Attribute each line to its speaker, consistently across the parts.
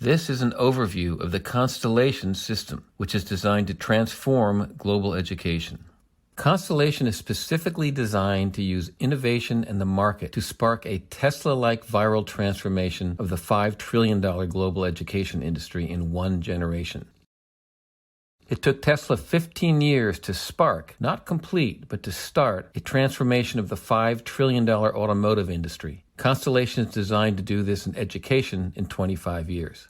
Speaker 1: This is an overview of the Constellation system, which is designed to transform global education. Constellation is specifically designed to use innovation and the market to spark a Tesla-like viral transformation of the $5 trillion global education industry in one generation. It took Tesla 15 years to spark, not complete, but to start a transformation of the $5 trillion automotive industry. Constellation is designed to do this in education in 25 years.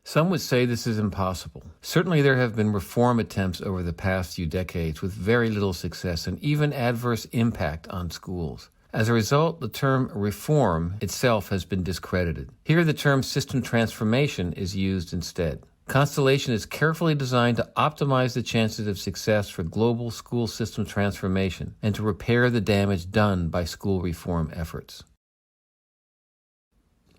Speaker 1: Some would say this is impossible. Certainly there have been reform attempts over the past few decades with very little success and even adverse impact on schools. As a result, the term reform itself has been discredited. Here the term system transformation is used instead. Constellation is carefully designed to optimize the chances of success for global school system transformation and to repair the damage done by school reform efforts.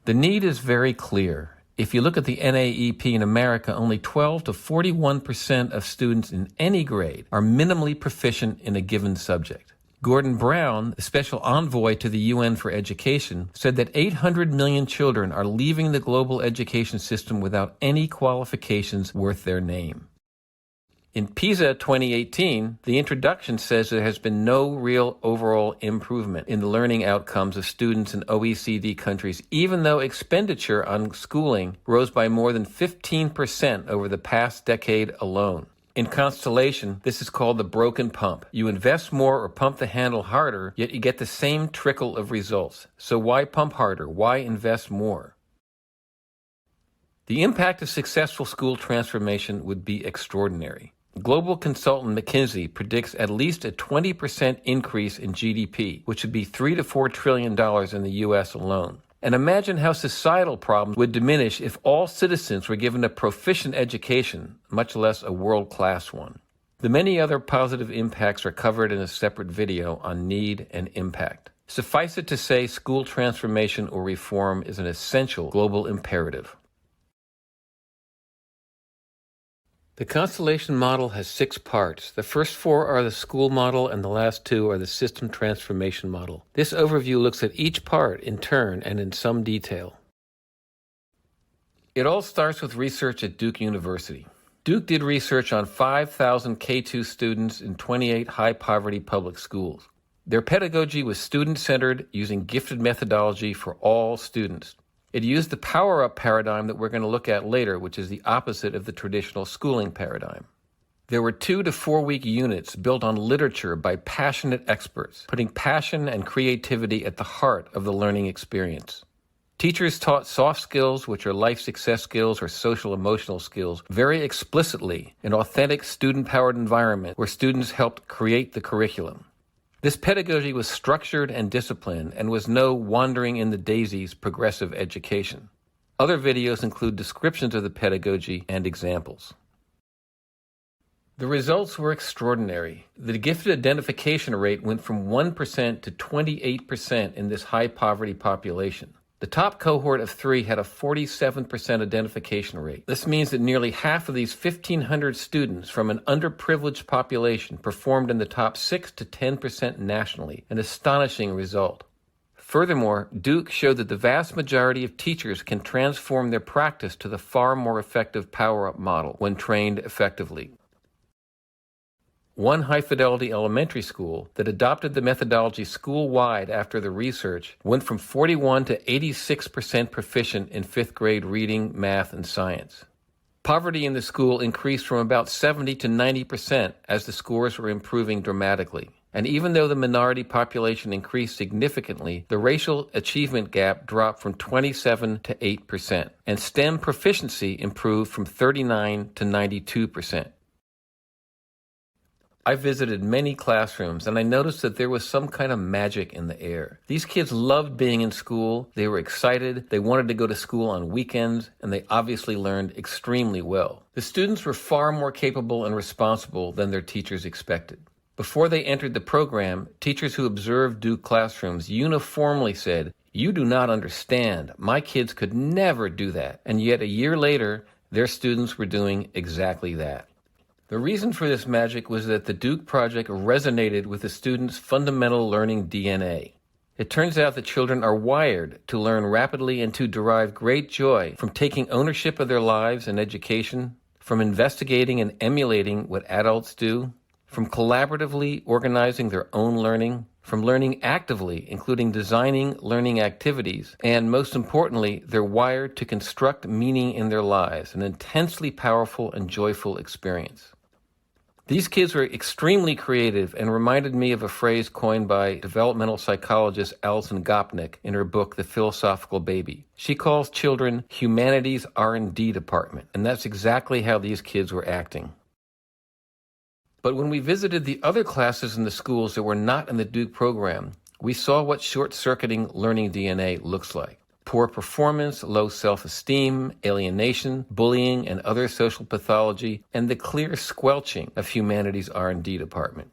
Speaker 1: The need is very clear. If you look at the NAEP in America, only 12 to 41% of students in any grade are minimally proficient in a given subject. Gordon Brown, the special envoy to the UN for education, said that 800 million children are leaving the global education system without any qualifications worth their name. In PISA 2018, the introduction says there has been no real overall improvement in the learning outcomes of students in OECD countries, even though expenditure on schooling rose by more than 15% over the past decade alone. In Constellation, this is called the broken pump. You invest more or pump the handle harder, yet you get the same trickle of results. So why pump harder? Why invest more? The impact of successful school transformation would be extraordinary. Global consultant McKinsey predicts at least a 20% increase in GDP, which would be $3 to $4 trillion in the U.S. alone. And imagine how societal problems would diminish if all citizens were given a proficient education, much less a world-class one. The many other positive impacts are covered in a separate video on need and impact. Suffice it to say, school transformation or reform is an essential global imperative. The Constellation model has 6 parts. The first 4 are the school model and the last 2 are the system transformation model. This overview looks at each part in turn and in some detail. It all starts with research at Duke University. Duke did research on 5,000 K-2 students in 28 high-poverty public schools. Their pedagogy was student-centered, using gifted methodology for all students. It used the power-up paradigm that we're going to look at later, which is the opposite of the traditional schooling paradigm. There were 2 to 4 week units built on literature by passionate experts, putting passion and creativity at the heart of the learning experience. Teachers taught soft skills, which are life success skills or social emotional skills, very explicitly in authentic student-powered environment where students helped create the curriculum. This pedagogy was structured and disciplined and was no wandering in the daisies progressive education. Other videos include descriptions of the pedagogy and examples. The results were extraordinary. The gifted identification rate went from 1% to 28% in this high poverty population. The top cohort of 3 had a 47% identification rate. This means that nearly half of these 1,500 students from an underprivileged population performed in the top 6 to 10% nationally, an astonishing result. Furthermore, Duke showed that the vast majority of teachers can transform their practice to the far more effective power-up model when trained effectively. One high-fidelity elementary school that adopted the methodology school-wide after the research went from 41 to 86% proficient in 5th grade reading, math, and science. Poverty in the school increased from about 70 to 90% as the scores were improving dramatically. And even though the minority population increased significantly, the racial achievement gap dropped from 27 to 8%, and STEM proficiency improved from 39 to 92%. I visited many classrooms, and I noticed that there was some kind of magic in the air. These kids loved being in school, they were excited, they wanted to go to school on weekends, and they obviously learned extremely well. The students were far more capable and responsible than their teachers expected. Before they entered the program, teachers who observed Duke classrooms uniformly said, "You do not understand. My kids could never do that." And yet a year later, their students were doing exactly that. The reason for this magic was that the Duke project resonated with the students' fundamental learning DNA. It turns out that children are wired to learn rapidly and to derive great joy from taking ownership of their lives and education, from investigating and emulating what adults do, from collaboratively organizing their own learning, from learning actively, including designing learning activities, and most importantly, they're wired to construct meaning in their lives, an intensely powerful and joyful experience. These kids were extremely creative and reminded me of a phrase coined by developmental psychologist Alison Gopnik in her book, The Philosophical Baby. She calls children humanity's R&D department, and that's exactly how these kids were acting. But when we visited the other classes in the schools that were not in the Duke program, we saw what short-circuiting learning DNA looks like. Poor performance, low self-esteem, alienation, bullying, and other social pathology, and the clear squelching of humanity's R&D department.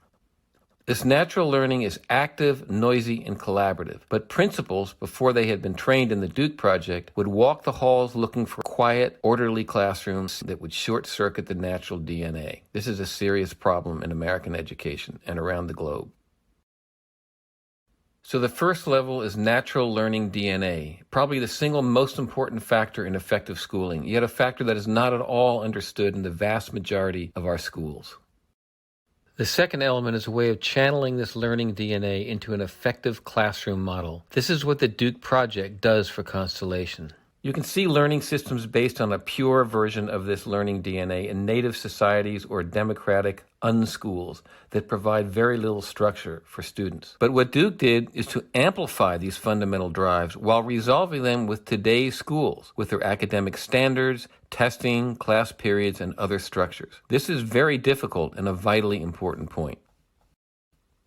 Speaker 1: This natural learning is active, noisy, and collaborative, but principals, before they had been trained in the Duke project, would walk the halls looking for quiet, orderly classrooms that would short-circuit the natural DNA. This is a serious problem in American education and around the globe. So the first level is natural learning DNA, probably the single most important factor in effective schooling, yet a factor that is not at all understood in the vast majority of our schools. The second element is a way of channeling this learning DNA into an effective classroom model. This is what the Duke project does for Constellation. You can see learning systems based on a pure version of this learning DNA in native societies or democratic unschools that provide very little structure for students. But what Duke did is to amplify these fundamental drives while resolving them with today's schools, with their academic standards, testing, class periods, and other structures. This is very difficult and a vitally important point.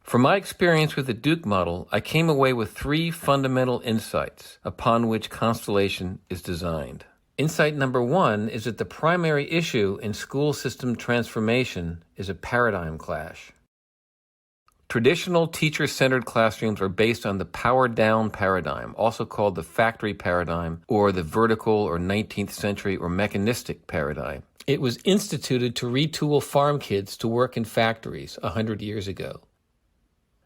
Speaker 1: From my experience with the Duke model, I came away with 3 fundamental insights upon which Constellation is designed. Insight number 1 is that the primary issue in school system transformation is a paradigm clash. Traditional teacher-centered classrooms are based on the power-down paradigm, also called the factory paradigm, or the vertical or 19th century or mechanistic paradigm. It was instituted to retool farm kids to work in factories 100 years ago.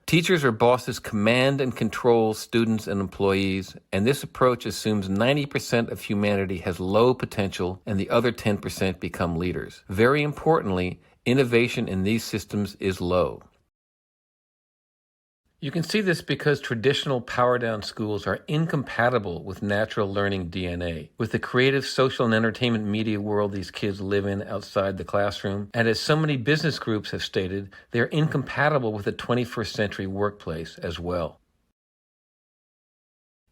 Speaker 1: Teachers or bosses command and control students and employees, and this approach assumes 90% of humanity has low potential and the other 10% become leaders. Very importantly, innovation in these systems is low. You can see this because traditional power-down schools are incompatible with natural learning DNA, with the creative, social, and entertainment media world these kids live in outside the classroom. And as so many business groups have stated, they're incompatible with the 21st century workplace as well.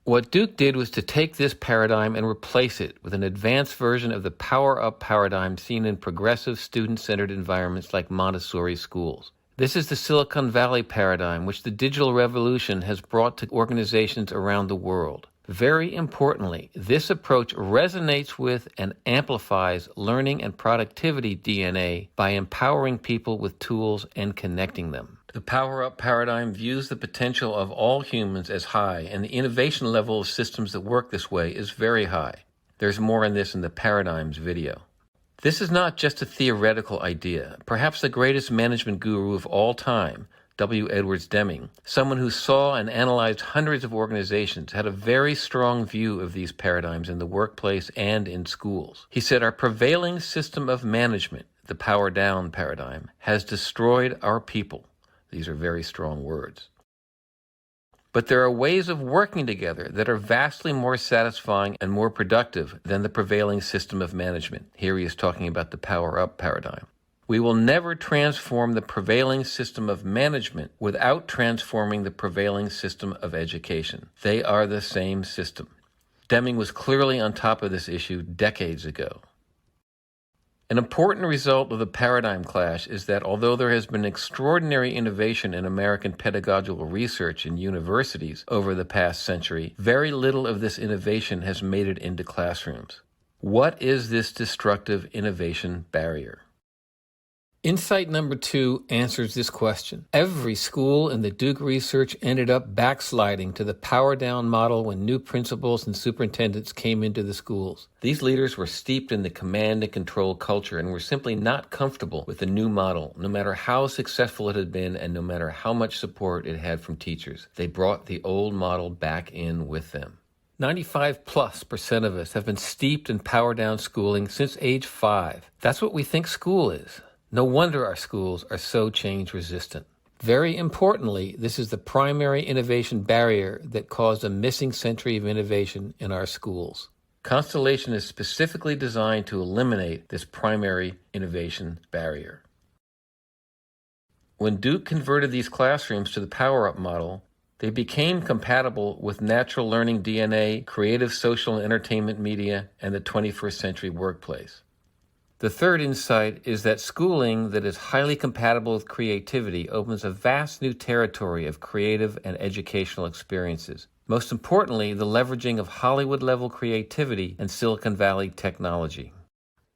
Speaker 1: What Duke did was to take this paradigm and replace it with an advanced version of the power-up paradigm seen in progressive, student-centered environments like Montessori schools. This is the Silicon Valley paradigm, which the digital revolution has brought to organizations around the world. Very importantly, this approach resonates with and amplifies learning and productivity DNA by empowering people with tools and connecting them. The power-up paradigm views the potential of all humans as high, and the innovation level of systems that work this way is very high. There's more on this in the Paradigms video. This is not just a theoretical idea. Perhaps the greatest management guru of all time, W. Edwards Deming, someone who saw and analyzed hundreds of organizations, had a very strong view of these paradigms in the workplace and in schools. He said, "Our prevailing system of management, the power-down paradigm, has destroyed our people." These are very strong words. But there are ways of working together that are vastly more satisfying and more productive than the prevailing system of management. Here he is talking about the power-up paradigm. We will never transform the prevailing system of management without transforming the prevailing system of education. They are the same system. Deming was clearly on top of this issue decades ago. An important result of the paradigm clash is that although there has been extraordinary innovation in American pedagogical research in universities over the past century, very little of this innovation has made it into classrooms. What is this destructive innovation barrier? Insight number 2 answers this question. Every school in the Duke research ended up backsliding to the power-down model when new principals and superintendents came into the schools. These leaders were steeped in the command and control culture and were simply not comfortable with the new model, no matter how successful it had been and no matter how much support it had from teachers. They brought the old model back in with them. 95+% of us have been steeped in power-down schooling since age 5. That's what we think school is. No wonder our schools are so change-resistant. Very importantly, this is the primary innovation barrier that caused a missing century of innovation in our schools. Constellation is specifically designed to eliminate this primary innovation barrier. When Duke converted these classrooms to the power-up model, they became compatible with natural learning DNA, creative social and entertainment media, and the 21st century workplace. The third insight is that schooling that is highly compatible with creativity opens a vast new territory of creative and educational experiences. Most importantly, the leveraging of Hollywood-level creativity and Silicon Valley technology.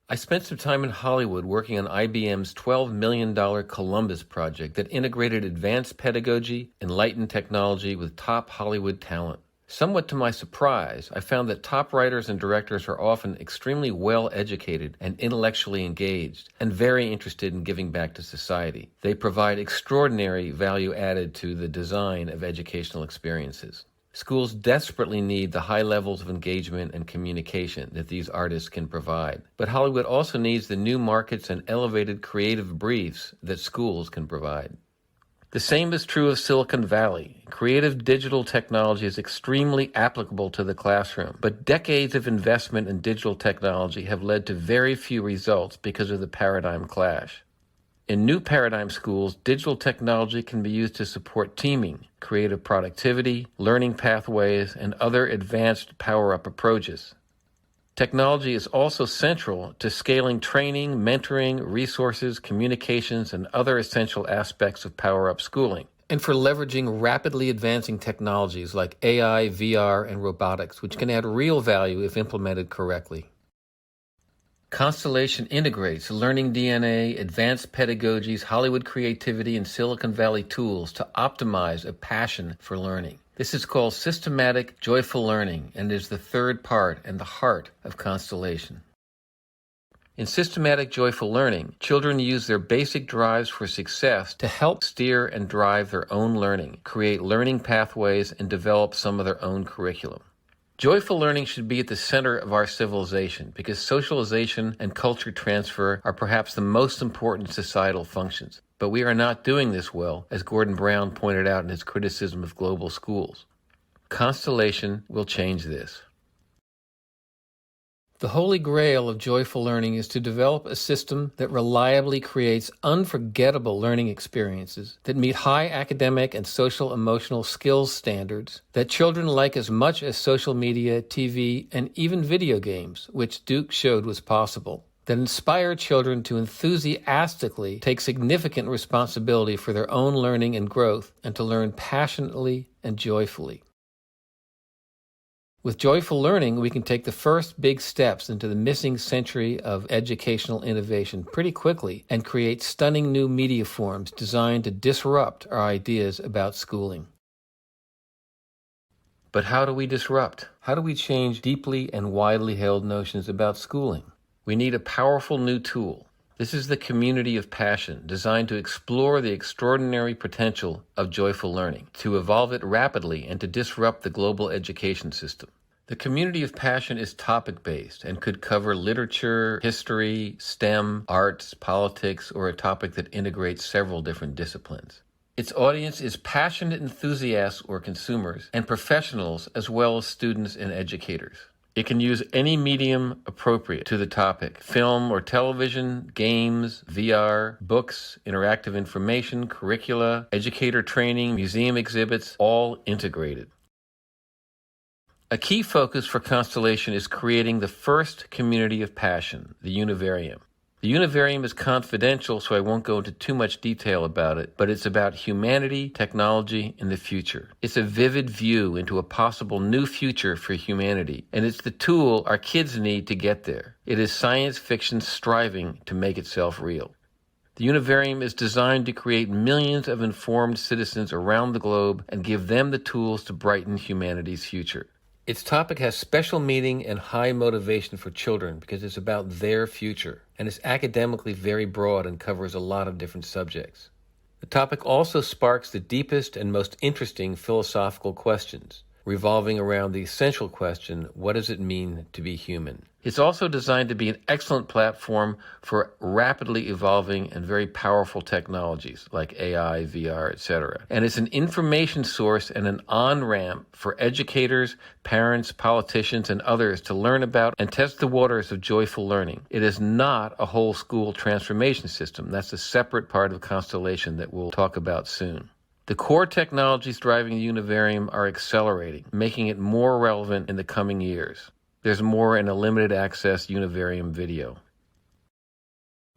Speaker 1: I spent some time in Hollywood working on IBM's $12 million Columbus project that integrated advanced pedagogy, enlightened technology with top Hollywood talent. Somewhat to my surprise, I found that top writers and directors are often extremely well-educated and intellectually engaged and very interested in giving back to society. They provide extraordinary value added to the design of educational experiences. Schools desperately need the high levels of engagement and communication that these artists can provide. But Hollywood also needs the new markets and elevated creative briefs that schools can provide. The same is true of Silicon Valley. Creative digital technology is extremely applicable to the classroom, but decades of investment in digital technology have led to very few results because of the paradigm clash. In new paradigm schools, digital technology can be used to support teaming, creative productivity, learning pathways, and other advanced power-up approaches. Technology is also central to scaling training, mentoring, resources, communications, and other essential aspects of power-up schooling, and for leveraging rapidly advancing technologies like AI, VR, and robotics, which can add real value if implemented correctly. Constellation integrates learning DNA, advanced pedagogies, Hollywood creativity, and Silicon Valley tools to optimize a passion for learning. This is called systematic, joyful learning and is the third part and the heart of Constellation. In systematic, joyful learning, children use their basic drives for success to help steer and drive their own learning, create learning pathways, and develop some of their own curriculum. Joyful learning should be at the center of our civilization because socialization and culture transfer are perhaps the most important societal functions. But we are not doing this well, as Gordon Brown pointed out in his criticism of global schools. Constellation will change this. The holy grail of joyful learning is to develop a system that reliably creates unforgettable learning experiences that meet high academic and social emotional skills standards that children like as much as social media, TV, and even video games, which Duke showed was possible, that inspire children to enthusiastically take significant responsibility for their own learning and growth and to learn passionately and joyfully. With joyful learning, we can take the first big steps into the missing century of educational innovation pretty quickly and create stunning new media forms designed to disrupt our ideas about schooling. But how do we disrupt? How do we change deeply and widely held notions about schooling? We need a powerful new tool. This is the community of passion, designed to explore the extraordinary potential of joyful learning, to evolve it rapidly, and to disrupt the global education system. The community of passion is topic-based and could cover literature, history, STEM, arts, politics, or a topic that integrates several different disciplines. Its audience is passionate enthusiasts or consumers, and professionals as well as students and educators. It can use any medium appropriate to the topic: film or television, games, VR, books, interactive information, curricula, educator training, museum exhibits, all integrated. A key focus for Constellation is creating the first community of passion, the Univarium. The Univarium is confidential, so I won't go into too much detail about it, but it's about humanity, technology, and the future. It's a vivid view into a possible new future for humanity, and it's the tool our kids need to get there. It is science fiction striving to make itself real. The Univarium is designed to create millions of informed citizens around the globe and give them the tools to brighten humanity's future. Its topic has special meaning and high motivation for children because it's about their future, and is academically very broad and covers a lot of different subjects. The topic also sparks the deepest and most interesting philosophical questions, revolving around the essential question, what does it mean to be human? It's also designed to be an excellent platform for rapidly evolving and very powerful technologies like AI, VR, etc. And it's an information source and an on-ramp for educators, parents, politicians, and others to learn about and test the waters of joyful learning. It is not a whole school transformation system. That's a separate part of Constellation that we'll talk about soon. The core technologies driving the Univarium are accelerating, making it more relevant in the coming years. There's more in a limited access Univarium video.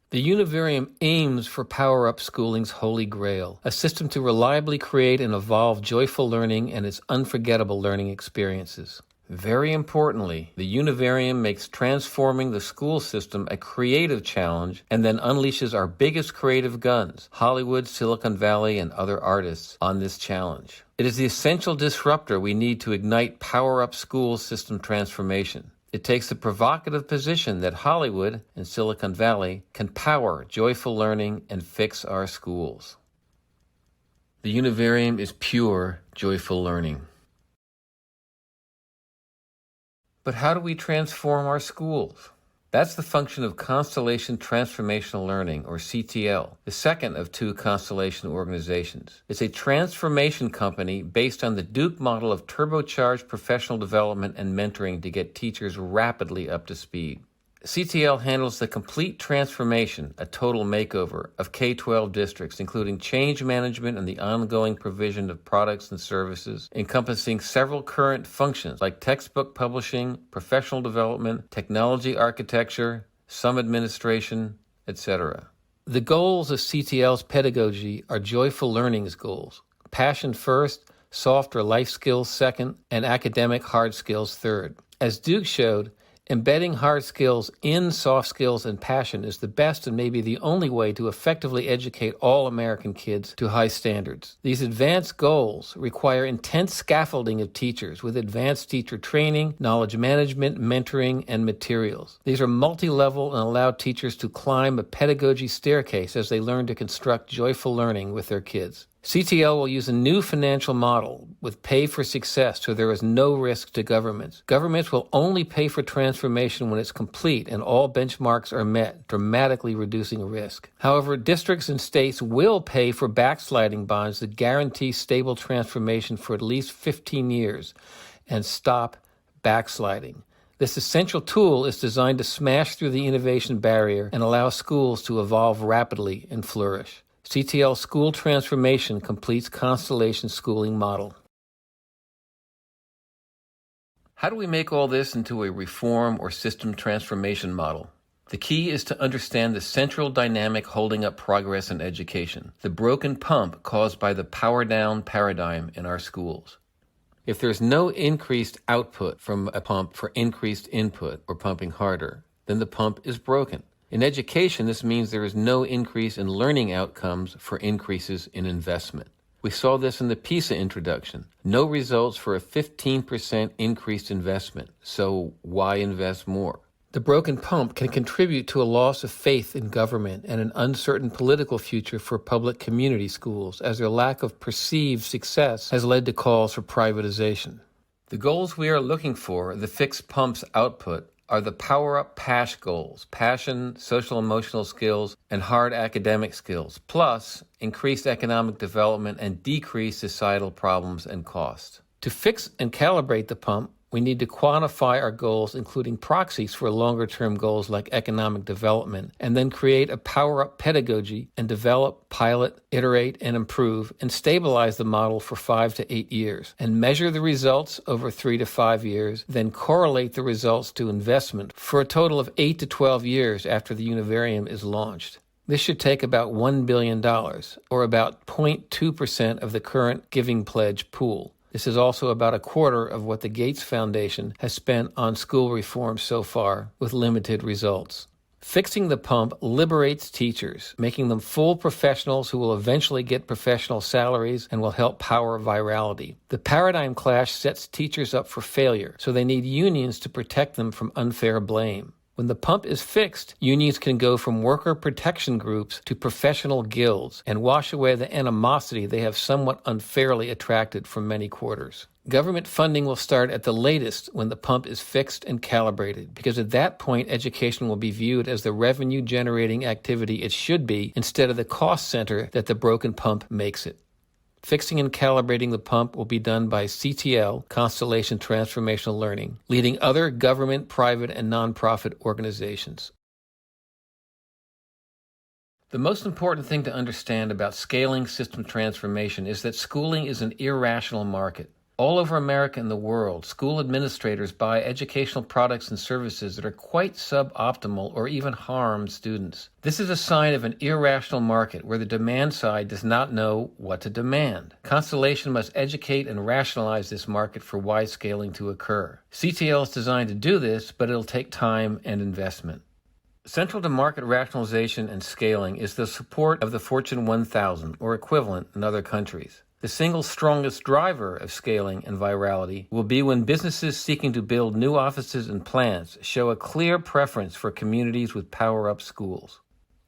Speaker 1: The Univarium aims for Power Up Schooling's Holy Grail, a system to reliably create and evolve joyful learning and its unforgettable learning experiences. Very importantly, the Univarium makes transforming the school system a creative challenge and then unleashes our biggest creative guns, Hollywood, Silicon Valley, and other artists, on this challenge. It is the essential disruptor we need to ignite power-up school system transformation. It takes the provocative position that Hollywood and Silicon Valley can power joyful learning and fix our schools. The Univarium is pure, joyful learning. But how do we transform our schools? That's the function of Constellation Transformational Learning, or CTL, the second of two Constellation organizations. It's a transformation company based on the Duke model of turbocharged professional development and mentoring to get teachers rapidly up to speed. CTL handles the complete transformation, a total makeover, of K-12 districts, including change management and the ongoing provision of products and services, encompassing several current functions like textbook publishing, professional development, technology architecture, some administration, etc. The goals of CTL's pedagogy are joyful learning's goals: passion first, soft or life skills second, and academic hard skills third. As Duke showed, embedding hard skills in soft skills and passion is the best and maybe the only way to effectively educate all American kids to high standards. These advanced goals require intense scaffolding of teachers with advanced teacher training, knowledge management, mentoring, and materials. These are multi-level and allow teachers to climb a pedagogy staircase as they learn to construct joyful learning with their kids. CTL will use a new financial model with pay for success, so there is no risk to governments. Governments will only pay for transformation when it's complete and all benchmarks are met, dramatically reducing risk. However, districts and states will pay for backsliding bonds that guarantee stable transformation for at least 15 years and stop backsliding. This essential tool is designed to smash through the innovation barrier and allow schools to evolve rapidly and flourish. CTL School Transformation completes Constellation schooling model. How do we make all this into a reform or system transformation model? The key is to understand the central dynamic holding up progress in education, the broken pump caused by the power-down paradigm in our schools. If there's no increased output from a pump for increased input or pumping harder, then the pump is broken. In education, this means there is no increase in learning outcomes for increases in investment. We saw this in the PISA introduction. No results for a 15% increased investment, so why invest more? The broken pump can contribute to a loss of faith in government and an uncertain political future for public community schools, as their lack of perceived success has led to calls for privatization. The goals we are looking for, the fixed pump's output, are the power-up PASH goals: passion, social-emotional skills, and hard academic skills, plus increased economic development and decreased societal problems and cost. To fix and calibrate the pump, we need to quantify our goals, including proxies for longer-term goals like economic development, and then create a power-up pedagogy and develop, pilot, iterate, and improve, and stabilize the model for 5 to 8 years, and measure the results over 3 to 5 years, then correlate the results to investment for a total of 8 to 12 years after the Univarium is launched. This should take about $1 billion, or about 0.2% of the current Giving Pledge pool. This is also about a quarter of what the Gates Foundation has spent on school reform so far, with limited results. Fixing the pump liberates teachers, making them full professionals who will eventually get professional salaries and will help power virality. The paradigm clash sets teachers up for failure, so they need unions to protect them from unfair blame. When the pump is fixed, unions can go from worker protection groups to professional guilds and wash away the animosity they have somewhat unfairly attracted from many quarters. Government funding will start at the latest when the pump is fixed and calibrated, because at that point education will be viewed as the revenue-generating activity it should be instead of the cost center that the broken pump makes it. Fixing and calibrating the pump will be done by CTL, Constellation Transformational Learning, leading other government, private, and nonprofit organizations. The most important thing to understand about scaling system transformation is that schooling is an irrational market. All over America and the world, school administrators buy educational products and services that are quite suboptimal or even harm students. This is a sign of an irrational market where the demand side does not know what to demand. Constellation must educate and rationalize this market for wide scaling to occur. CTL is designed to do this, but it'll take time and investment. Central to market rationalization and scaling is the support of the Fortune 1000 or equivalent in other countries. The single strongest driver of scaling and virality will be when businesses seeking to build new offices and plants show a clear preference for communities with power-up schools.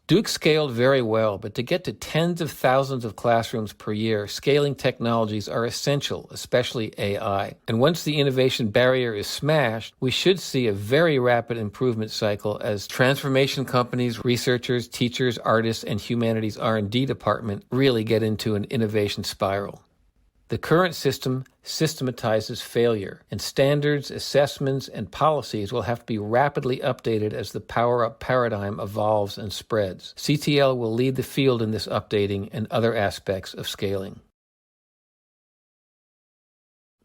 Speaker 1: Duke scaled very well, but to get to tens of thousands of classrooms per year, scaling technologies are essential, especially AI. And once the innovation barrier is smashed, we should see a very rapid improvement cycle as transformation companies, researchers, teachers, artists, and humanities R&D department really get into an innovation spiral. The current system systematizes failure, and standards, assessments, and policies will have to be rapidly updated as the power-up paradigm evolves and spreads. CTL will lead the field in this updating and other aspects of scaling.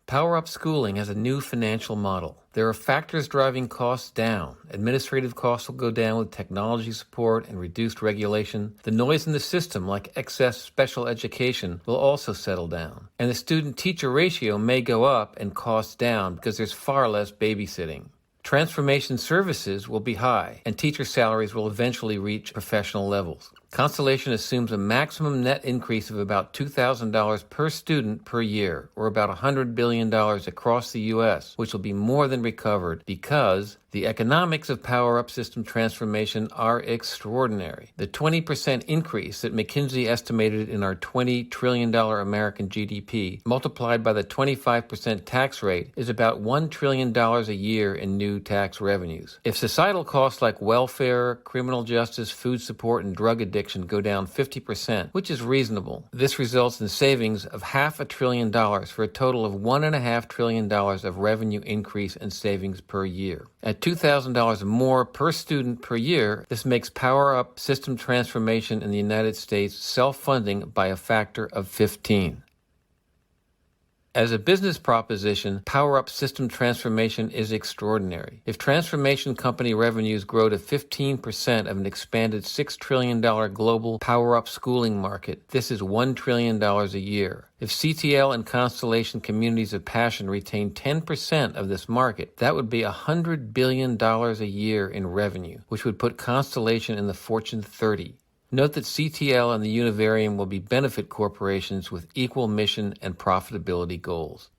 Speaker 1: Power-Up Schooling has a new financial model. There are factors driving costs down. Administrative costs will go down with technology support and reduced regulation. The noise in the system, like excess special education, will also settle down. And the student-teacher ratio may go up and costs down because there's far less babysitting. Transformation services will be high, and teacher salaries will eventually reach professional levels. Constellation assumes a maximum net increase of about $2,000 per student per year, or about $100 billion across the U.S., which will be more than recovered because the economics of power-up system transformation are extraordinary. The 20% increase that McKinsey estimated in our $20 trillion American GDP, multiplied by the 25% tax rate, is about $1 trillion a year in new tax revenues. If societal costs like welfare, criminal justice, food support, and drug addiction go down 50%, which is reasonable, this results in savings of $500 billion for a total of $1.5 trillion of revenue increase and savings per year. At $2,000 more per student per year, this makes power-up system transformation in the United States self-funding by a factor of 15. As a business proposition, power-up system transformation is extraordinary. If transformation company revenues grow to 15% of an expanded $6 trillion global power-up schooling market, this is $1 trillion a year. If CTL and Constellation Communities of Passion retain 10% of this market, that would be $100 billion a year in revenue, which would put Constellation in the Fortune 30. Note that CTL and the Univarium will be benefit corporations with equal mission and profitability goals.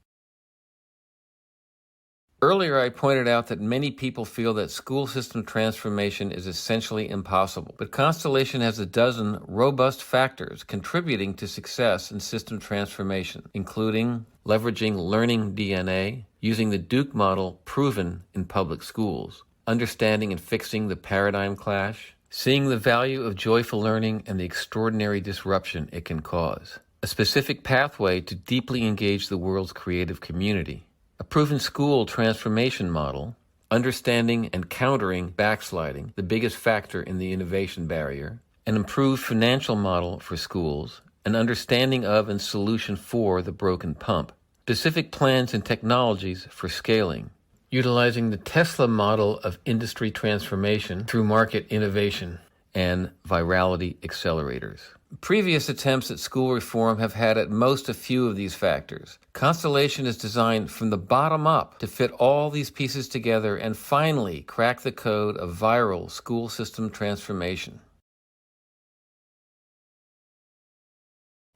Speaker 1: Earlier, I pointed out that many people feel that school system transformation is essentially impossible, but Constellation has a dozen robust factors contributing to success in system transformation, including leveraging learning DNA, using the Duke model proven in public schools, understanding and fixing the paradigm clash, seeing the value of joyful learning and the extraordinary disruption it can cause, a specific pathway to deeply engage the world's creative community, a proven school transformation model, understanding and countering backsliding, the biggest factor in the innovation barrier, an improved financial model for schools, an understanding of and solution for the broken pump, specific plans and technologies for scaling, utilizing the Tesla model of industry transformation through market innovation, and virality accelerators. Previous attempts at school reform have had at most a few of these factors. Constellation is designed from the bottom up to fit all these pieces together and finally crack the code of viral school system transformation.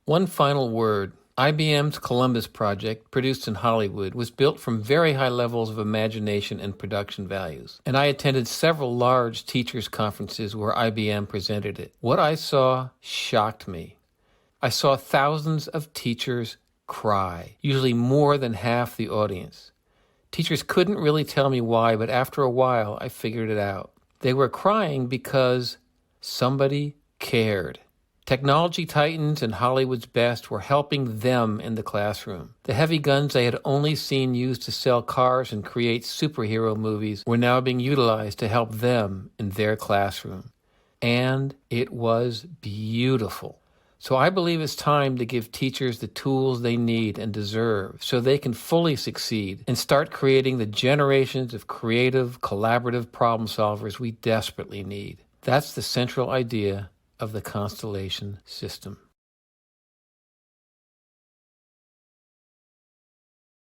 Speaker 1: One final word. IBM's Columbus project, produced in Hollywood, was built from very high levels of imagination and production values, and I attended several large teachers' conferences where IBM presented it. What I saw shocked me. I saw thousands of teachers cry, usually more than half the audience. Teachers couldn't really tell me why, but after a while, I figured it out. They were crying because somebody cared. Technology titans and Hollywood's best were helping them in the classroom. The heavy guns they had only seen used to sell cars and create superhero movies were now being utilized to help them in their classroom. And it was beautiful. So I believe it's time to give teachers the tools they need and deserve so they can fully succeed and start creating the generations of creative, collaborative problem solvers we desperately need. That's the central idea of the Constellation system.